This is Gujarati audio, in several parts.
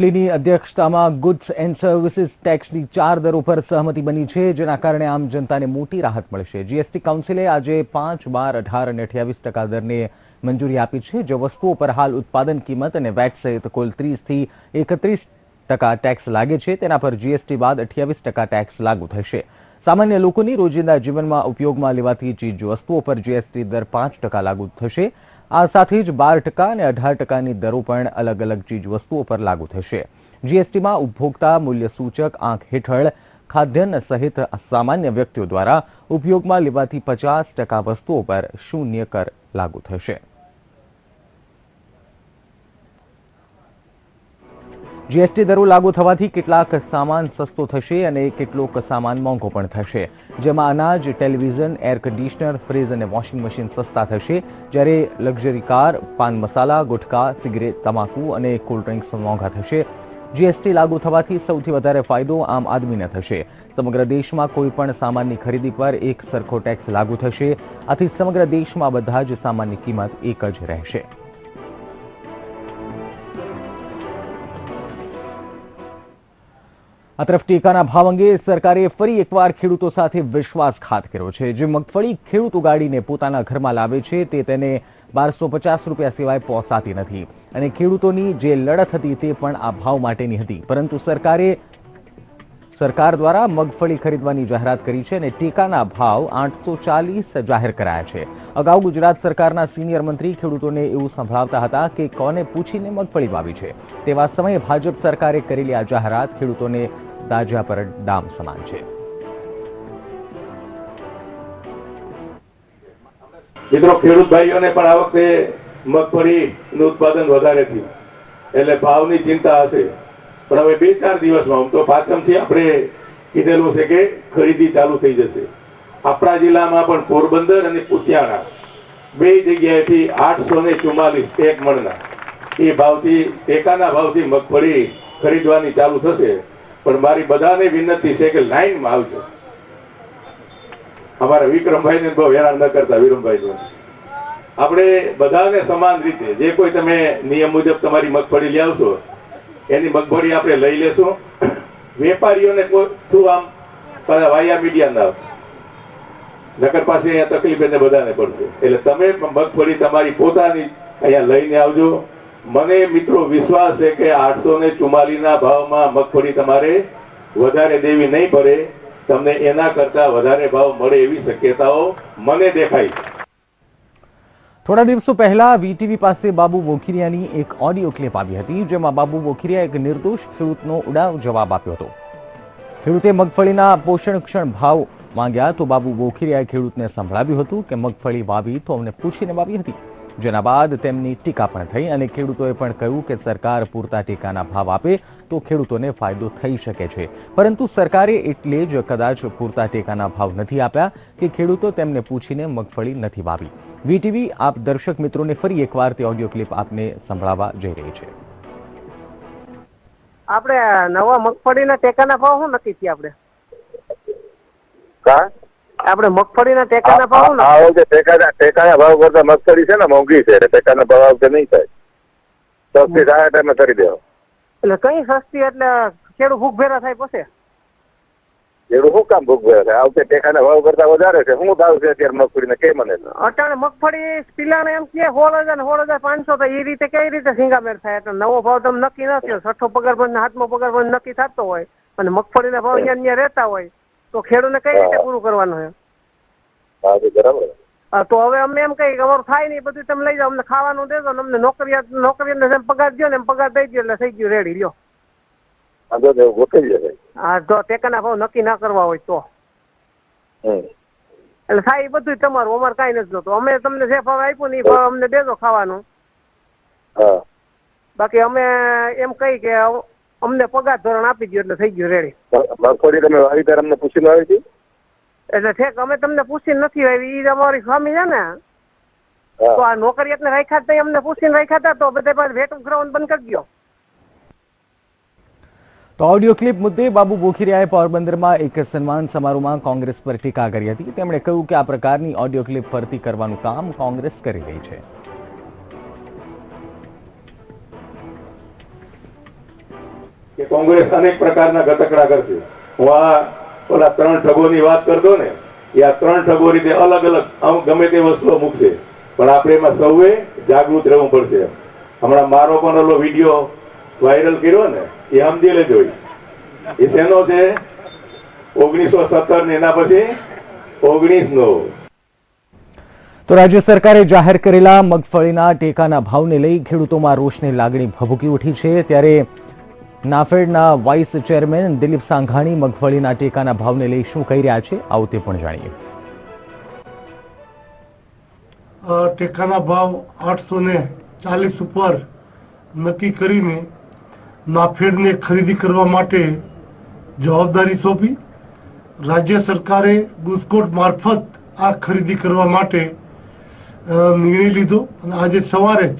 જેટલીની અધ્યક્ષતામાં ગુડ્સ એન્ડ સર્વિસીસ ટેક્સની 4 દરો પર સહમતિ બની છે, જેના કારણે આમ જનતાને મોટી રાહત મળશે. જીએસટી કાઉન્સિલે આજે 5, 12, 18 અને 28% દરને મંજૂરી આપી છે, જે વસ્તુઓ પર હાલ ઉત્પાદન કિંમત અને વેટ સહિત કુલ 30 થી 31% ટેક્સ લાગે છે. તેના પર જીએસટી બાદ 28% ટેક્સ લાગુ થશે. સામાન્ય લોકોની રોજિંદા જીવનમાં ઉપયોગમાં લેવાતી ચીજ વસ્તુઓ પર જીએસટી દર 5% લાગુ થશે. આ સાથે જ 12% અને 18%ની દરો પણ અલગ અલગ ચીજ વસ્તુઓ પર લાગુ થશે. જીએસટીમાં ઉપભોક્તા મૂલ્ય સૂચક આંક હેઠળ ખાદ્યાન્ન સહિત સામાન્ય વ્યક્તિઓ દ્વારા ઉપયોગમાં લેવાતી 50% વસ્તુઓ પર 0% કર લાગુ થશે. જીએસટી દરો લાગુ થવાથી કેટલાક સામાન સસ્તો થશે અને કેટલોક સામાન મોંઘો પણ થશે, જેમાં અનાજ, ટેલિવિઝન, એર કન્ડિશનર, ફ્રીજ અને વોશિંગ મશીન સસ્તા થશે, જ્યારે લક્ઝરી કાર, પાન મસાલા, ગુટખા, સિગરેટ, તમાકુ અને કોલ્ડ ડ્રિંક્સ મોંઘા થશે. જીએસટી લાગુ થવાથી સૌથી વધારે ફાયદો આમ આદમીને થશે. સમગ્ર દેશમાં કોઈ પણ સામાનની ખરીદી પર એક સરખો ટેક્સ લાગુ થશે. આથી સમગ્ર દેશમાં બધા જ સામાનની કિંમત એક જ રહેશે. આ તરફ ટેકાના ભાવ અંગે સરકારે ફરી એકવાર ખેડૂતો સાથે વિશ્વાસઘાત કર્યો છે. જે મગફળી ખેડૂત ઉગાડીને પોતાના ઘરમાં લાવે છે, તે તેને 1250 રૂપિયા સિવાય પોસાતી નથી અને ખેડૂતોની જે લડત હતી તે પણ આ ભાવ માટેની હતી. પરંતુ સરકાર દ્વારા મગફળી ખરીદવાની જાહેરાત કરી છે અને ટેકાના ભાવ 840 જાહેર કરાયા છે. અગાઉ ગુજરાત સરકારના સિનિયર મંત્રી ખેડૂતોને એવું સંભળાવતા હતા કે કોને પૂછીને મગફળી વાવી છે. તેવા સમયે ભાજપ સરકારે કરેલી આ જાહેરાત ખેડૂતોને દાજા પર ડામ સમાન છે. મિત્રો, ખેડૂત ભાઈઓને પણ આ વખતે મગફળીનું ઉત્પાદન વધારે થયું એટલે ભાવની ચિંતા હશે, પણ હવે 2-4 દિવસમાં તો પાચમથી આપણે કીધેલું છે કે ખરીદી ચાલુ થઈ જશે. આપણા જિલ્લામાં પણ પોરબંદર અને કુતિયાણા બે જગ્યાએથી 844 એક મણના એ ભાવથી ટેકાના ભાવથી મગફળી ખરીદવાની ચાલુ થશે. પણ મારી બધાને વિનંતી છે કે લાઈનમાં આવજો. અમારા વિક્રમભાઈને બહુ હેરાન ન કરતા. વિરમભાઈ, આપણે બધાને સમાન રીતે જે કોઈ તમે નિયમ મુજબ તમારી મગફળી લઈ આવશો એની મગફળી આપણે લઈ લેશું. વેપારીઓને શું આમ વાયા મીડિયા ના નગર પાસે અહીંયા તકલીફ એને બધાને પડશે. એટલે તમે મગફળી તમારી પોતાની અહીંયા લઈને આવજો. મને મિત્રો વિશ્વાસ છે કે 844 ના ભાવમાં મગફળી તમારે વધારે દેવી નહીં પડે. તમને એના કરતા વધારે ભાવ મળે એવી શક્યતાઓ મને દેખાય. થોડા દિવસો પહેલા વીટીવી પાસે બાબુ બોખીરિયાની એક ઓડિયો ક્લિપ આવી હતી, જેમાં બાબુ બોખીરિયા એક નિર્દોષ ખેડૂતનો ઉડાવ જવાબ આપ્યો હતો. ખેડૂતે મગફળીના પોષણક્ષમ ભાવ માંગ્યા તો બાબુ બોખીરિયાએ ખેડૂતને સંભળાવ્યું હતું કે મગફળી વાવી તો અમને પૂછીને વાવી હતી. જેના બાદ તેમની ટીકા પણ થઈ અને ખેડૂતોએ પણ કહ્યું કે સરકાર પૂરતા ટેકાના ભાવ આપે તો ખેડૂતોને ફાયદો થઈ શકે છે, પરંતુ સરકારે એટલે જ કદાચ પૂરતા ટેકાના ભાવ નથી આપ્યા કે ખેડૂતો તેમને પૂછીને મગફળી નથી વાવી. વીટીવી આપ દર્શક મિત્રોને ફરી એકવાર તે ઓડિયો ક્લિપ આપને સંભળાવવા જઈ રહી છે. આપણે નવા મગફળીના ટેકાના ભાવ શું નક્કી થયા? આપણે મગફળીના ટેકાના ભાવ ટેકાના ભાવ કરતા મગફળી છે ને મોંઘી છે, ટેકાના ભાવ આવશે નહીં થાય. સસ્તી થાય ટાઈમે કરી દેવો. એટલે કઈ સસ્તી એટલે ખેડૂત ભૂખ ભેરા થાય પછી એવું શું કામ ભૂખ ભેરા થાય? આવશે ટેકાના ભાવ કરતા વધારે છે. શું ભાવ છે અત્યારે મગફળીને કે મને અટાણે મગફળી પિલાને એમ કે 16,000 ને 16,500 તો એ રીતે કઈ રીતે સિંગામેર થાય? એટલે નવો ભાવ તમે નક્કી ન થયો. 6ઠ્ઠો પગાર બંધ 7મો પગાર બંધ નક્કી થતો હોય અને મગફળીના ભાવ અહીંયા રહેતા હોય તો ખેડૂતને કઈ રીતે પૂરું કરવાનું છે? બરાબર. તો હવે અમે એમ કહીએ કે અમારું થાય નહીં, બધું તમે લઈ જાઓ, અમને ખાવાનું દેજો, અમને નોકરીને જેમ પગાર દો ને એમ પગાર દઈ દો એટલે થઈ ગયું રેડી લ્યો. હા, જો ટેકાના ભાવ નક્કી ના કરવા હોય તો એટલે થાય એ બધું તમારું, અમારે કઈ નથી જોતું. અમે તમને જે ભાવ આપ્યું ને એ ભાવ અમને દેજો ખાવાનું. બાકી અમે એમ કહી કે અમને પગાર ધોરણ આપી દો એટલે થઈ ગયું રેડી. મગફળી તમે વાવી ત્યારે અમને પૂછીને આવી હતી? એટલે ઠેક અમે તમને પૂછીને નથી આવી, એ અમારી સ્વામી છે ને તો આ નોકરિયાતને રાખ્યા હતા, અમને પૂછીને રાખ્યા હતા તો બધા વેટ ઉઘરાવાનું બંધ કરી દો. તો ઓડિયો ક્લિપ મુદ્દે બાબુ બોખીરિયાએ પોરબંદરમાં એક સન્માન સમારોહમાં કોંગ્રેસ પર ટીકા કરી હતી. તેમણે કહ્યું કે આ પ્રકારની ઓડિયો ક્લિપ ફરતી કરવાનું કામ કોંગ્રેસ કરી રહી છે. કે કોંગ્રેસ અનેક પ્રકારના ગતકડા કરશે. હું આ ઓલા 3 ઠગોની વાત કરતો ને, એ આ 3 ઠગો રીતે અલગ અલગ અમુક ગમે તે વસ્તુઓ મૂકશે, પણ આપણે એમાં સૌએ જાગૃત રહેવું પડશે. હમણાં મારો પણ ઓલો વિડીયો વાયરલ કર્યો ને, એ સમજી લેજો. એ શેનો છે? 1917 ને એના પછી 19નો. તો રાજ્ય સરકારે જાહેર કરેલા મગફળીના ટેકાના ભાવને લઈ ખેડૂતોમાં રોષની લાગણી ભભૂકી ઉઠી છે. ત્યારે નાફેડના વાઇસ ચેરમેન દિલીપ સાંઘાણી મગફળીના ટેકાના ભાવને લઈ શું કહી રહ્યા છે, આવો તે પણ જાણીએ. ટેકાના ભાવ 840 ઉપર નક્કી કરીને નાફેડને ખરીદી કરવા માટે જવાબદારી સોંપી. રાજ્ય સરકારે ગુજકોટ મારફત આ ખરીદી કરવા માટે નિર્ણય લીધો અને આજે સવારે જ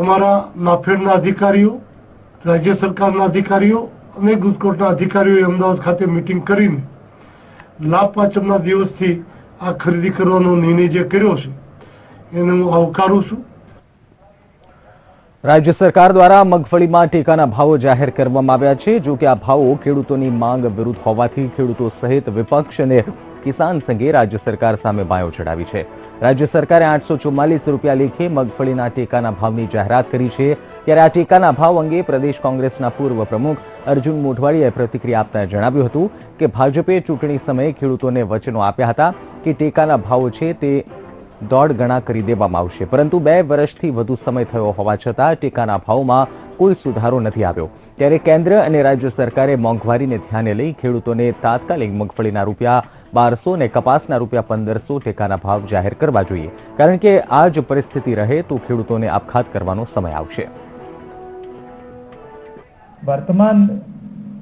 અમારા નાફેડના અધિકારીઓ, રાજ્ય સરકારના અધિકારીઓ અને ગુજકોટના અધિકારીઓએ અમદાવાદ ખાતે મીટિંગ કરીને લાભ પાંચમના દિવસથી આ ખરીદી કરવાનો નિર્ણય જે કર્યો છે એને હું આવકારું છું. રાજ્ય સરકાર દ્વારા મગફળીમાં ટેકાના ભાવો જાહેર કરવામાં આવ્યા છે. જો કે આ ભાવો ખેડૂતોની માંગ વિરુદ્ધ હોવાથી ખેડૂતો સહિત વિપક્ષ અને કિસાન સંઘે રાજ્ય સરકાર સામે બાયો ચડાવી છે. રાજ્ય સરકારે 844 રૂપિયા લેખે મગફળીના ટેકાના ભાવની જાહેરાત કરી છે. ત્યારે આ ટેકાના ભાવ અંગે પ્રદેશ કોંગ્રેસના પૂર્વ પ્રમુખ અર્જુન મોઢવાડીએ પ્રતિક્રિયા આપતા જણાવ્યું હતું કે ભાજપે ચૂંટણી સમયે ખેડૂતોને વચનો આપ્યા હતા કે ટેકાના ભાવો છે તે 1.5 ગણા કરી દેવામાં આવશે, પરંતુ 2 વર્ષથી વધુ સમય થયો હોવા છતાં ટેકાના ભાવમાં કોઈ સુધારો નથી આવ્યો. ત્યારે કેન્દ્ર અને રાજ્ય સરકારે મોંઘવારીને ધ્યાને લઈ ખેડૂતોને તાત્કાલિક મગફળીના રૂપિયા 1200 અને કપાસના રૂપિયા 1500 ટેકાના ભાવ જાહેર કરવા જોઈએ, કારણ કે આ જ પરિસ્થિતિ રહે તો ખેડૂતોને આપઘાત કરવાનો સમય આવશે. વર્તમાન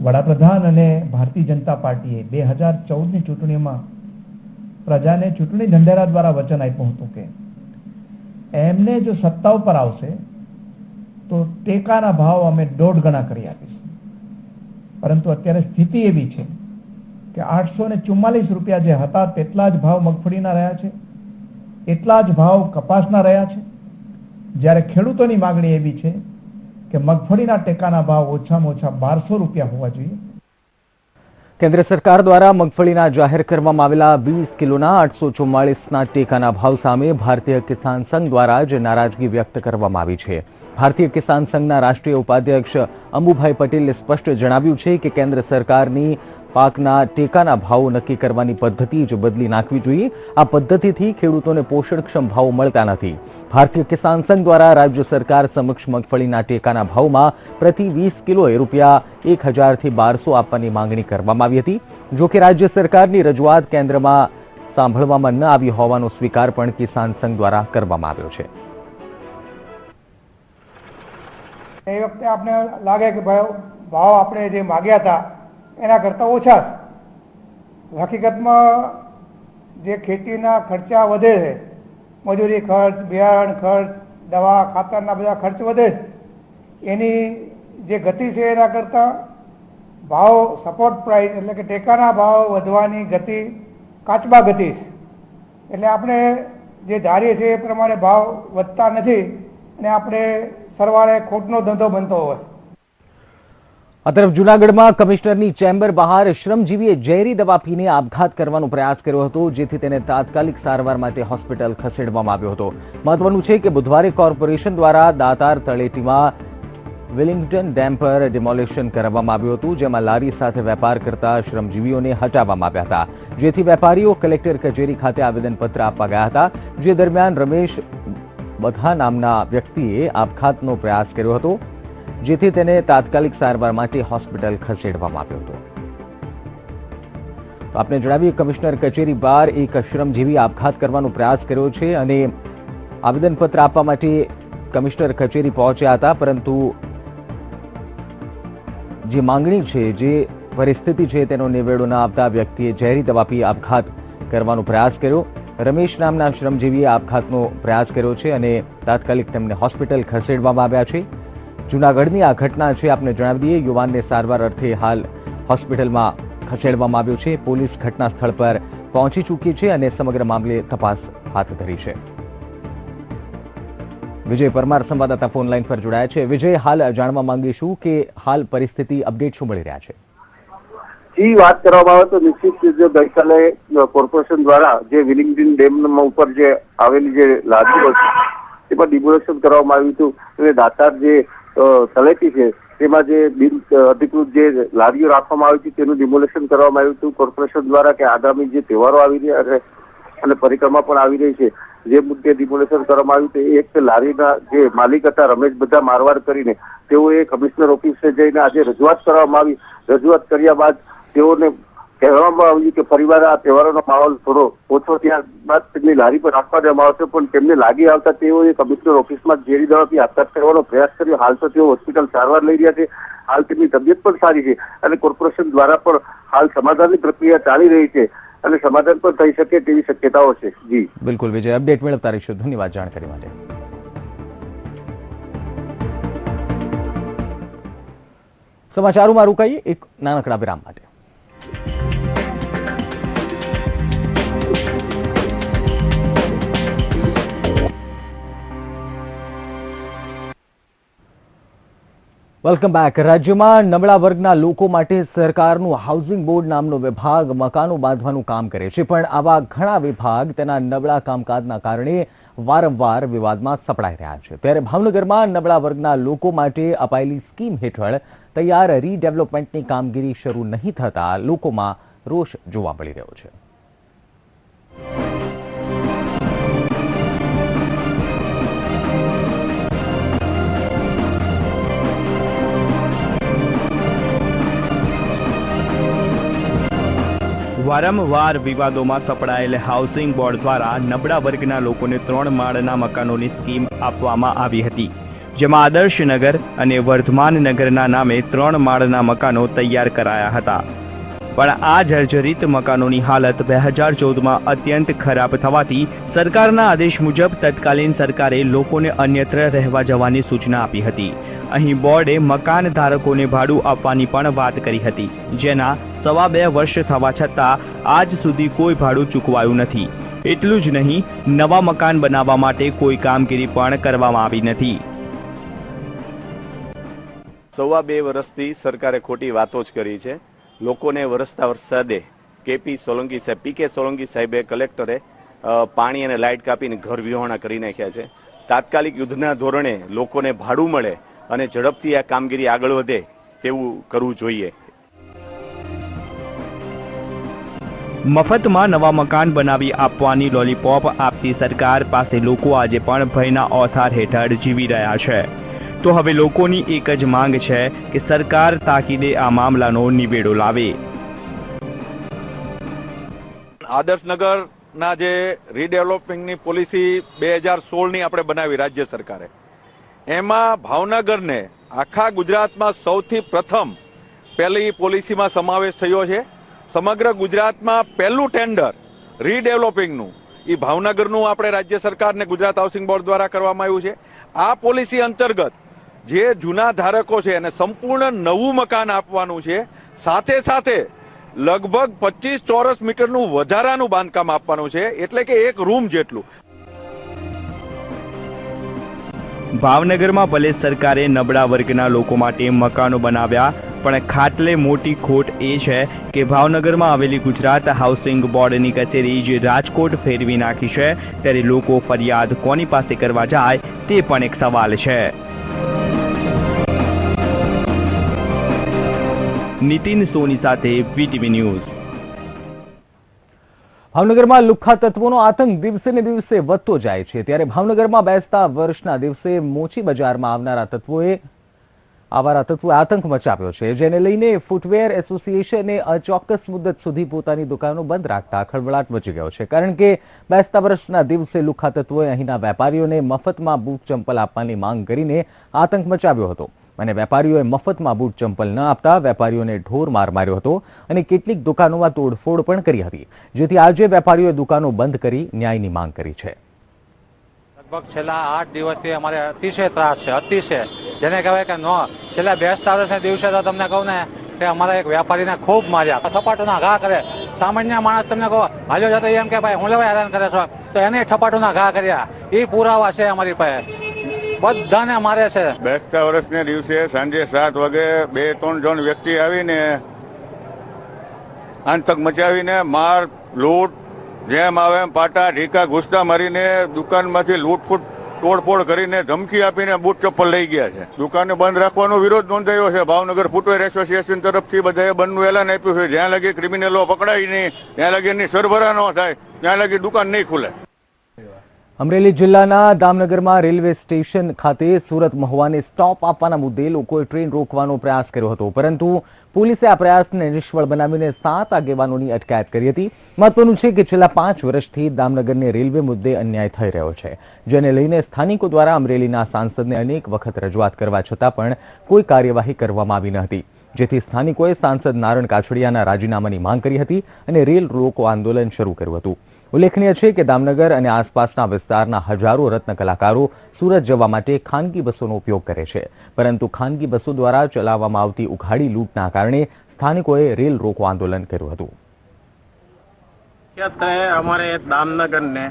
વડાપ્રધાન અને ભારતીય જનતા પાર્ટીએ 2014ની ચૂંટણીમાં પ્રજાને ચૂંટણી ઢંઢેરા દ્વારા વચન આપ્યું હતું કે એમને જો સત્તા ઉપર આવશે તો ટેકાના ભાવ અમે 1.5 ગણા કરી આપીશું. પરંતુ અત્યારે સ્થિતિ એવી છે કે 844 રૂપિયા જે હતા તેટલા જ ભાવ મગફળીના રહ્યા છે, એટલા જ ભાવ કપાસના રહ્યા છે. જ્યારે ખેડૂતોની માંગણી એવી છે કે મગફળીના ટેકાના ભાવ ઓછામાં ઓછા 1200 રૂપિયા હોવા જોઈએ. કેન્દ્ર સરકાર દ્વારા મગફળીના જાહેર કરવામાં આવેલા 20 કિલોના 844ના ટેકાના ભાવ સામે ભારતીય કિસાન સંઘ દ્વારા જ નારાજગી વ્યક્ત કરવામાં આવી છે. ભારતીય કિસાન સંઘના રાષ્ટ્રીય ઉપાધ્યક્ષ અંબુભાઈ પટેલે સ્પષ્ટ જણાવ્યું છે કે કેન્દ્ર સરકારની પાકના ટેકાના ભાવો નક્કી કરવાની પદ્ધતિ જ બદલી નાખવી જોઈએ. આ પદ્ધતિથી ખેડૂતોને પોષણક્ષમ ભાવો મળતા નથી. ભારતીય કિસાન સંઘ દ્વારા રાજ્ય સરકાર સમક્ષ મગફળીના ટેકાના ભાવમાં પ્રતિ 20 કિલોએ રૂપિયા 1000 થી 1200 આપવાની માંગણી કરવામાં આવી હતી. જો કે રાજ્ય સરકારની રજૂઆત કેન્દ્રમાં સાંભળવામાં ન આવી હોવાનો સ્વીકાર પણ કિસાન સંઘ દ્વારા કરવામાં આવ્યો છે. એ વખતે આપણે લાગે કે ભાવ આપણે જે માગ્યા હતા એના કરતાં ઓછા છે. હકીકતમાં જે ખેતીના ખર્ચા વધે છે, મજૂરી ખર્ચ, બિયારણ ખર્ચ, દવા ખાતરના બધા ખર્ચ વધે છે, એની જે ગતિ છે એના કરતાં ભાવ સપોર્ટ પ્રાઇસ એટલે કે ટેકાના ભાવ વધવાની ગતિ કાચબા ગતિ છે. એટલે આપણે જે ધારીએ છીએ એ પ્રમાણે ભાવ વધતા નથી અને આપણે સરવાળે ખોટનો ધંધો બનતો હોય. આ તરફ જૂનાગઢમાં કમિશનરની ચેમ્બર બહાર શ્રમજીવીએ ઝેરી દવા પીને આપઘાત કરવાનો પ્રયાસ કર્યો હતો, જેથી તેને તાત્કાલિક સારવાર માટે હોસ્પિટલ ખસેડવામાં આવ્યો હતો. મહત્વનું છે કે બુધવારે કોર્પોરેશન દ્વારા દાતાર તળેટીમાં વિલિંગ્ટન ડેમ પર ડિમોલિશન કરવામાં આવ્યું હતું, જેમાં લારી સાથે વેપાર કરતા શ્રમજીવીઓને હટાવવામાં આવ્યા હતા, જેથી વેપારીઓ કલેક્ટર કચેરી ખાતે આવેદનપત્ર આપવા ગયા હતા. જે દરમિયાન રમેશ બધા નામના વ્યક્તિએ આપઘાતનો પ્રયાસ કર્યો હતો, જેથી તેને તાત્કાલિક સારવાર માટે હોસ્પિટલ ખસેડવામાં આવ્યો હતો. આપને જણાવીએ, કમિશનર કચેરી બહાર એક શ્રમજીવી આપઘાત કરવાનો પ્રયાસ કર્યો છે અને આવેદનપત્ર આપવા માટે કમિશનર કચેરી પહોંચ્યા હતા, પરંતુ જે માંગણી છે, જે પરિસ્થિતિ છે તેનો નિવેડો ન આવતા વ્યક્તિએ ઝેરી દવા પી આપઘાત કરવાનો પ્રયાસ કર્યો. રમેશ નામના શ્રમજીવીએ આપઘાતનો પ્રયાસ કર્યો છે અને તાત્કાલિક તેમને હોસ્પિટલ ખસેડવામાં આવ્યા છે. જૂનાગઢની આ ઘટના છે. આપને જણાવી દઈએ, યુવાનને સારવાર અર્થે હાલ હોસ્પિટલમાં ખસેડવામાં આવ્યો છે. પોલીસ ઘટના સ્થળ પર પહોંચી ચૂકી છે અને સમગ્ર મામલે તપાસ હાથ ધરી છે. વિજય પરમાર સંવાદદાતા ફોન લાઈન પર જોડાયા છે. વિજય, હાલ જાણવા માંગીશું કે હાલ પરિસ્થિતિ અપડેટ શું મળી રહ્યા છે? જી, વાત કરવામાં આવે તો નિશ્ચિત રીતે ગઈકાલે કોર્પોરેશન દ્વારા જે વિલિંગડન ડેમ ઉપર જે આવેલી જે લારીઓ છે તેમાં ડિમોલેશન કરવામાં આવ્યું હતું અને દાતાર જે તળેટી છે તેમાં જે બિન અધિકૃત જે લારીઓ રાખવામાં આવી હતી તેનું ડિમોલેશન કરવામાં આવ્યું હતું કોર્પોરેશન દ્વારા કે આગામી જે તહેવારો આવી રહ્યા છે અને પરિક્રમા પણ આવી રહી છે જે મુદ્દે ડિમોલેશન કરવામાં આવ્યું છે. એક લારીના જે માલિક હતા રમેશ બધા મારવાડ કરીને તેઓએ કમિશનર ઓફિસે જઈને આજે રજૂઆત કરવામાં આવી. રજૂઆત કર્યા બાદ તેઓને કહેવામાં આવ્યું કે પરિવાર આ તહેવારોનો માહોલ થોડો ઓછો થયા બાદ તેમની લારી પર રાખવા દેવામાં આવશે, પણ તેમને લાગી આવતા તેઓએ કમિશનર ઓફિસમાં ઝેરી દવાથી આપઘાત કરવાનો પ્રયાસ કર્યો. હાલ તો તેઓ હોસ્પિટલ સારવાર લઈ રહ્યા છે. હાલ તેમની તબિયત પણ સારી છે અને કોર્પોરેશન દ્વારા પણ હાલ સમાધાનની પ્રક્રિયા ચાલી રહી છે અને સમાધાન પણ થઈ શકે તેવી શક્યતાઓ છે. જી બિલકુલ વિજય, અપડેટ મેળવતા રહીશું. ધન્યવાદ જાણકારી માટે. સમાચારોમાં રોકાઈએ એક નાનકડા વિરામ માટે. Welcome back. રાજ્યમાં નબળા વર્ગના લોકો માટે સરકારનું હાઉસિંગ બોર્ડ નામનો વિભાગ મકાનો બાંધવાનું કામ કરે છે, પણ આવા ઘણા વિભાગ તેના નબળા કામકાજના કારણે વારંવાર વિવાદમાં સપડાઈ રહ્યા છે. ત્યારે ભાવનગરમાં નબળા વર્ગના લોકો માટે અપાયેલી સ્કીમ હેઠળ તૈયાર રીડેવલપમેન્ટની કામગીરી શરૂ નહીં થતા લોકોમાં રોષ જોવા મળી રહ્યો છે. વારંવાર વિવાદોમાં સપડાયેલ હાઉસિંગ બોર્ડ દ્વારા નબળા વર્ગના લોકોને 3 માળના મકાનોની સ્કીમ આપવામાં આવી હતી, જેમાં આદર્શનગર અને વર્ધમાન નગરના નામે 3 માળના મકાનો તૈયાર કરાયા હતા. પણ આ જર્જરિત મકાનોની હાલત 2014માં અત્યંત ખરાબ થવાથી સરકારના આદેશ મુજબ તત્કાલીન સરકારે લોકોને અન્યત્ર રહેવા જવાની સૂચના આપી હતી. અહીં બોર્ડે મકાન ધારકોને ભાડું આપવાની પણ વાત કરી હતી, જેના 2.5 વર્ષ થવા છતાં આજ સુધી કોઈ ભાડું ચૂકવાયું નથી. એટલું જ નહીં, નવા મકાન બનાવવા માટે કોઈ કામગીરી પણ કરવામાં આવી નથી. 2.5 વર્ષથી સરકારે ખોટી વાતો જ કરી છે. લોકોને વરસતા વરસાદે પીકે સોલંકી સાહેબે કલેક્ટરે પાણી અને લાઇટ કાપીને ઘર વિહોણા કરી નાખ્યા છે. તાત્કાલિક યુદ્ધના ધોરણે લોકોને ભાડું મળે અને ઝડપથી આ કામગીરી આગળ વધે તેવું કરવું જોઈએ. મફતમાં નવા મકાન બનાવી આપવાની લોલીપોપ આપતી સરકાર પાસે લોકો આજે પણ ભયના ઓથાર હેઠળ જીવી રહ્યા છે. તો હવે લોકોની એક જ માંગ છે કે સરકાર તાકીદે આ મામલાનો નિવેડો લાવે. આદર્શનગરના જે રીડેવલપમેન્ટની પોલિસી 2016ની આપણે બનાવી રાજ્ય સરકારે, એમાં ભાવનગરને આખા ગુજરાતમાં સૌથી પ્રથમ પહેલી પોલિસીમાં સમાવેશ થયો છે. સમગ્ર ગુજરાતમાં પહેલું ટેન્ડર રીડેવલપિંગનું એ ભાવનગરનું આપણે રાજ્ય સરકારને ગુજરાત હાઉસિંગ બોર્ડ દ્વારા કરવામાં આવ્યું છે. આ પોલિસી અંતર્ગત જે જૂના ધારકો છે એને સંપૂર્ણ નવું મકાન આપવાનું છે. સાથે સાથે લગભગ 25 ચોરસ મીટરનું વધારાનું બાંધકામ આપવાનું છે, એટલે કે એક રૂમ જેટલું. ભાવનગરમાં ભલે સરકારે નબળા વર્ગના લોકો માટે મકાનો બનાવ્યા, પણ ખાટલે મોટી ખોટ એ છે કે ભાવનગરમાં આવેલી ગુજરાત હાઉસિંગ બોર્ડની કચેરી જે રાજકોટ ફેરવી નાખી છે, ત્યારે લોકો ફરિયાદ કોની પાસે કરવા જાય તે પણ એક સવાલ છે. નીતિન સોની સાથે વીટીવી ન્યૂઝ. ભાવનગરમાં લુખ્ખા તત્વોનો આતંક દિવસે ને દિવસે વધતો જાય છે. ત્યારે ભાવનગરમાં બેસતા વર્ષના દિવસે મોચી બજારમાં આવારા તત્વોએ આતંક મચાવ્યો છે, જેને લઈને ફૂટવેર એસોસિએશને અચોક્કસ મુદ્દત સુધી પોતાની દુકાનો બંધ રાખતા ખળભળાટ મચી ગયો છે. કારણ કે બેસતા વર્ષના દિવસે લુખ્ખા તત્વોએ અહીંના વેપારીઓને મફતમાં બૂટ ચંપલ આપવાની માંગ કરીને આતંક મચાવ્યો હતો અને વેપારીઓએ મફતમાં બૂટ ચંપલ ન આપતા વેપારીઓને ઢોર માર માર્યો હતો અને કેટલીક દુકાનોમાં તોડફોડ પણ કરી હતી, જેથી આજે વેપારીઓએ દુકાનો બંધ કરી ન્યાયની માંગ કરી છે. લગભગ છેલ્લા 8 દિવસથી અમારે અતિશય ત્રાસ છે, અતિશય, જેને કહેવાય કે છેલ્લા બેસતા વર્ષના દિવસે તો તમને કહું ને કે અમારા એક વેપારીને ખૂબ માર્યા, થપાટોના ઘા કરે. સામાન્ય માણસ તમને કહો હાલ્યો જતો એમ કે ભાઈ હું લેવા હેરાન કરે છો, તો એને થપાટોના ઘા કર્યા. એ પુરાવા છે અમારી પાસે. બધાને મારે છે. બેસતા વર્ષના દિવસે સાંજે 7 વાગે 2-3 જણ વ્યક્તિ આવીને આંતક મચાવીને માર લૂંટ જેમ આવે એમ પાટા ઢીકા ઘૂસતા મારીને દુકાનમાંથી લૂંટફૂટ તોડફોડ કરીને ધમકી આપીને બૂટ ચપ્પલ લઈ ગયા છે. દુકાને બંધ રાખવાનો વિરોધ નોંધાયો છે. ભાવનગર ફૂટવેર એસોસિએશન તરફથી બધાએ બંધનું એલાન આપ્યું છે. જ્યાં લગી ક્રિમિનલો પકડાય નહીં, ત્યાં લગી એની સરભરા ન થાય, ત્યાં લગી દુકાન નહીં ખુલે. અમરેલી જિલ્લાના દામનગરમાં રેલવે સ્ટેશન ખાતે સુરત મહુવાને સ્ટોપ આપવાના મુદ્દે લોકોએ ટ્રેન રોકવાનો પ્રયાસ કર્યો હતો, પરંતુ પોલીસે આ પ્રયાસને નિષ્ફળ બનાવીને 7 આગેવાનોની અટકાયત કરી હતી. મહત્વનું છે કે છેલ્લા 5 વર્ષથી દામનગરને રેલવે મુદ્દે અન્યાય થઈ રહ્યો છે, જેને લઈને સ્થાનિકો દ્વારા અમરેલીના સાંસદને અનેક વખત રજૂઆત કરવા છતાં પણ કોઈ કાર્યવાહી કરવામાં આવી ન હતી, જેથી સ્થાનિકોએ સાંસદ નારણ કાછડિયાના રાજીનામાની માંગ કરી હતી અને રેલ રોકો આંદોલન શરૂ કર્યું હતું. ઉલ્લેખનીય છે કે દામનગર અને આસપાસના વિસ્તારના હજારો રત્ન કલાકારો સુરત જવા માટે ખાનગી બસોનો ઉપયોગ કરે છે, પરંતુ ખાનગી બસો દ્વારા ચલાવવામાં આવતી ઉઘાડી લૂંટના કારણે સ્થાનિકોએ રેલ રોકો આંદોલન કર્યું હતું. અમારે દામનગરને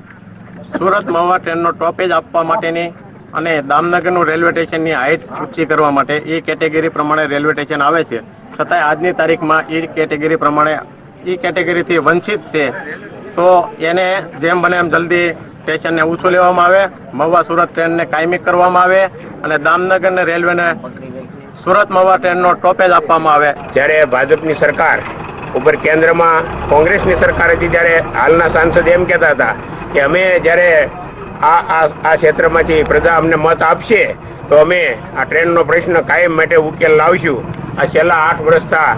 સુરત મહુવા ટ્રેનનો ટોપેજ આપવા માટેની અને દામનગરનું રેલવે સ્ટેશનની હાઈટ ઊંચી કરવા માટે એ કેટેગરી પ્રમાણે રેલવે સ્ટેશન આવે છે, છતાંય આજની તારીખમાં એ કેટેગરી પ્રમાણે એ કેટેગરીથી વંચિત છે. તો એને જેમ બને એમ જલ્દી સ્ટેશનને ઊંચું લેવામાં આવે, મહુવા સુરત ટ્રેનને કાયમી કરવામાં આવે અને દામનગરને રેલવેને સુરત મહુવા ટ્રેનનો ટોપેજ આપવામાં આવે. જ્યારે ભાજપની સરકાર ઉપર કેન્દ્રમાં કોંગ્રેસની સરકાર હતી ત્યારે હાલના સાંસદ એમ કહેતા હતા કે અમે જ્યારે આ ક્ષેત્રમાંથી પ્રજા અમને મત આપશે તો અમે આ ટ્રેનનો પ્રશ્ન કાયમ માટે ઉકેલ લાવશું. આ છેલ્લા 8 વર્ષથી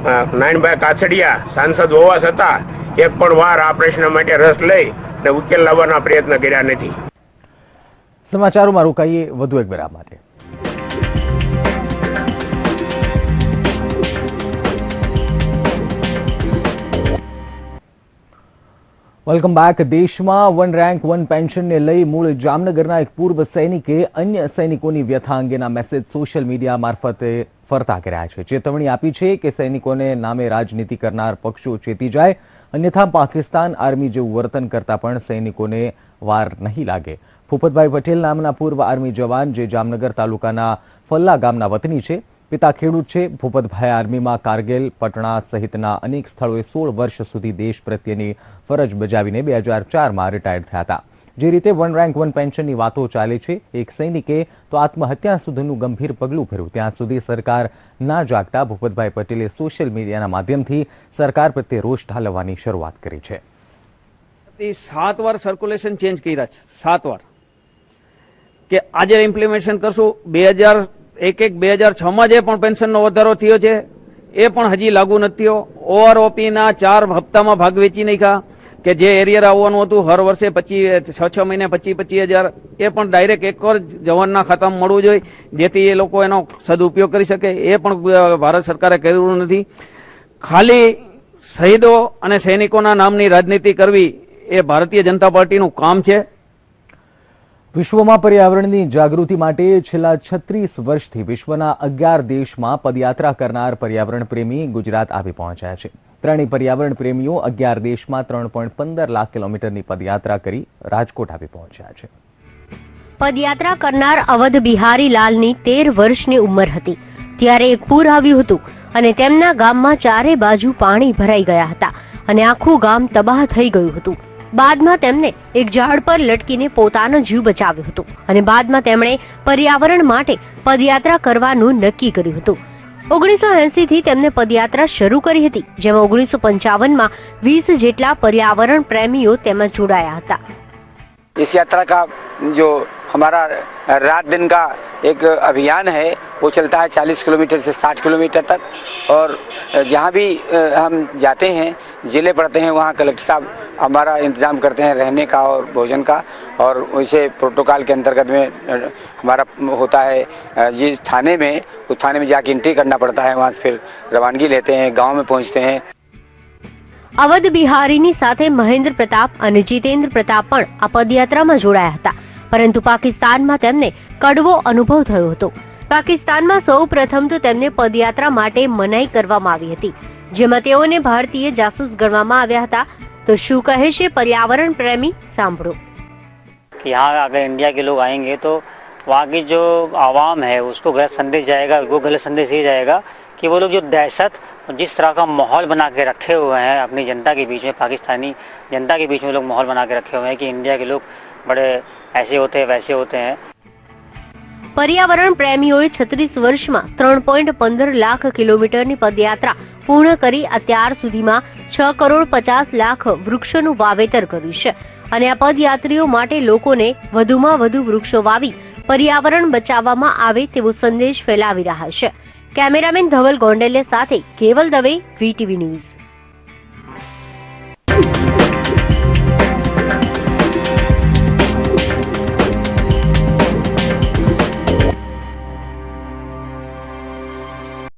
નારાયણભાઈ કાછડિયા સાંસદ હોવા છતાં એક પણ વાર આ પ્રશ્ન માટે રસ લઈ અને ઉકેલ લાવવાના પ્રયત્ન કર્યા નથી. સમાચારોમાં રોકાઈએ વધુ એક વિરામ માટે. Welcome back. દેશમાં 1 રેન્ક 1 પેન્શનને લઈ મૂળ જામનગરના એક પૂર્વ સૈનિકે અન્ય સૈનિકોની વ્યથા અંગેના મેસેજ સોશિયલ મીડિયા મારફતે ફરતા કર્યા છે. ચેતવણી આપી છે કે સૈનિકોને નામે રાજનીતિ કરનાર પક્ષો ચેતી જાય, અન્યથા પાકિસ્તાન આર્મી જેવું વર્તન કરતા પણ સૈનિકોને વાર નહીં લાગે. ભૂપતભાઈ પટેલ નામના પૂર્વ આર્મી જવાન જે જામનગર તાલુકાના ફલ્લા ગામના વતની છે, પિતા ખેડૂત છે. ભૂપતભાઈ આર્મીમાં કારગિલ, પટણા સહિતના અનેક સ્થળોએ 16 વર્ષ સુધી દેશ પ્રત્યેની ફરજ બજાવીને 2004માં રિટાયર્ડ થયા હતા. જે રીતે 1 રેન્ક 1 પેન્શનની વાતો ચાલે છે, એક સૈનિકે તો આત્મહત્યા સુધીનું ગંભીર પગલું ભર્યું, ત્યાં સુધી સરકાર ના જાગતા ભૂપતભાઈ પટેલે સોશિયલ મીડિયાના માધ્યમથી સરકાર પ્રત્યે રોષ ઠાલવવાની શરૂઆત કરી છે. 7 વાર સર્ક્યુલેશન ચેન્જ કર્યા છે, 7 વાર કે આજે ઇમ્પ્લિમેન્ટેશન કરશું. 2006માં જે પણ પેન્શનનો વધારો થયો છે એ પણ હજી લાગુ નથી થયો. ઓઆરઓપીના 4 હપ્તામાં ભાગ વેચી નાખ્યા કે જે એરિયર આવવાનું હતું હર વર્ષે 6 મહિને 25,000 એ પણ ડાયરેક્ટ એક વાર જવાનના ખાતામાં મળવું જોઈએ, જેથી એ લોકો એનો સદુપયોગ કરી શકે. એ પણ ભારત સરકારે કર્યું નથી. ખાલી શહીદો અને સૈનિકોના નામની રાજનીતિ કરવી એ ભારતીય જનતા પાર્ટીનું કામ છે. વિશ્વમાં પર્યાવરણની જાગૃતિ માટે છેલ્લા 36 વર્ષથી વિશ્વના 11 દેશમાં પદયાત્રા કરનાર પર્યાવરણ પ્રેમી ગુજરાત આવી પહોંચ્યા છે. ત્રણેય પર્યાવરણ પ્રેમીઓ 11 દેશમાં 3.15 લાખ કિલોમીટરની પદયાત્રા કરી રાજકોટ આવી પહોંચ્યા છે. પદયાત્રા કરનાર અવધ બિહારી લાલની 13 વર્ષની ઉંમર હતી ત્યારે એક પૂર આવ્યું હતું અને તેમના ગામમાં ચારે બાજુ પાણી ભરાઈ ગયા હતા અને આખું ગામ તબાહ થઈ ગયું હતું. બાદમાં તેમને એક ઝાડ પર લટકીને પોતાનો જીવ બચાવ્યો હતો અને બાદમાં તેમણે પર્યાવરણ માટે પદયાત્રા કરવાનું નક્કી કર્યું હતું. 1980 થી તેમને પદયાત્રા શરૂ કરી હતી, જેમાં 1955માં 20 જેટલા પર્યાવરણ પ્રેમીઓ તેમાં જોડાયા હતા. इस यात्रा का जो हमारा रात दिन का एक अभियान है वो चलता है 40 किलोमीटर से 60 किलोमीटर तक और जहाँ भी हम जाते हैं जिले पड़ते हैं वहाँ कलेक्टर साहब हमारा इंतजाम करते हैं रहने का और भोजन का और वैसे प्रोटोकॉल के अंतर्गत में हमारा होता है जिस थाने में उस थाने में जाके एंट्री करना पड़ता है, वहाँ फिर रवानगी लेते हैं, गाँव में पहुँचते हैं. અવધ બિહારીની સાથે મહેન્દ્ર પ્રતાપ અને જીતેન્દ્ર પ્રતાપ પણ આ પદયાત્રામાં જોડાયા હતા, પરંતુ પાકિસ્તાનમાં તેમને કડવો અનુભવ થયો હતો. પાકિસ્તાનમાં સૌ પ્રથમ તો તેમને પદયાત્રા માટે મનાઈ કરવામાં આવી હતી, જેમાં તેઓને ભારતીય જાસૂસ ગણવામાં આવ્યા હતા. તો શું કહે છે પર્યાવરણ પ્રેમી, સાંભળો. यहाँ अगर इंडिया के लोग आएंगे तो वहाँ की जो आवाम है उसको गलत संदेश जाएगा, वो गलत संदेश ये जाएगा कि वो लोग जो दहशत जिस तरह का माहौल बना के रखे हुए हैं अपनी जनता के बीच में, पाकिस्तानी जनता के बीच में लोग माहौल बना के रखे हुए हैं कि इंडिया के लोग बड़े ऐसे होते हैं वैसे होते हैं। पर्यावरण प्रेमीओए 36 વર્ષમાં 3.15 લાખ કિલોમીટરની પદયાત્રા પૂર્ણ કરી અત્યાર સુધીમાં 6,50,00,000 વૃક્ષોનું વાવેતર કર્યું છે અને આ પદયાત્રીઓ માટે લોકોને વધુમાં વધુ વૃક્ષો વાવી પર્યાવરણ બચાવવામાં આવે તેવો સંદેશ ફેલાવી રહ્યા છે। કેમેરામેન ધવલ ગોંડલિયા સાથે કેવલ દવે, VTV ન્યૂઝ।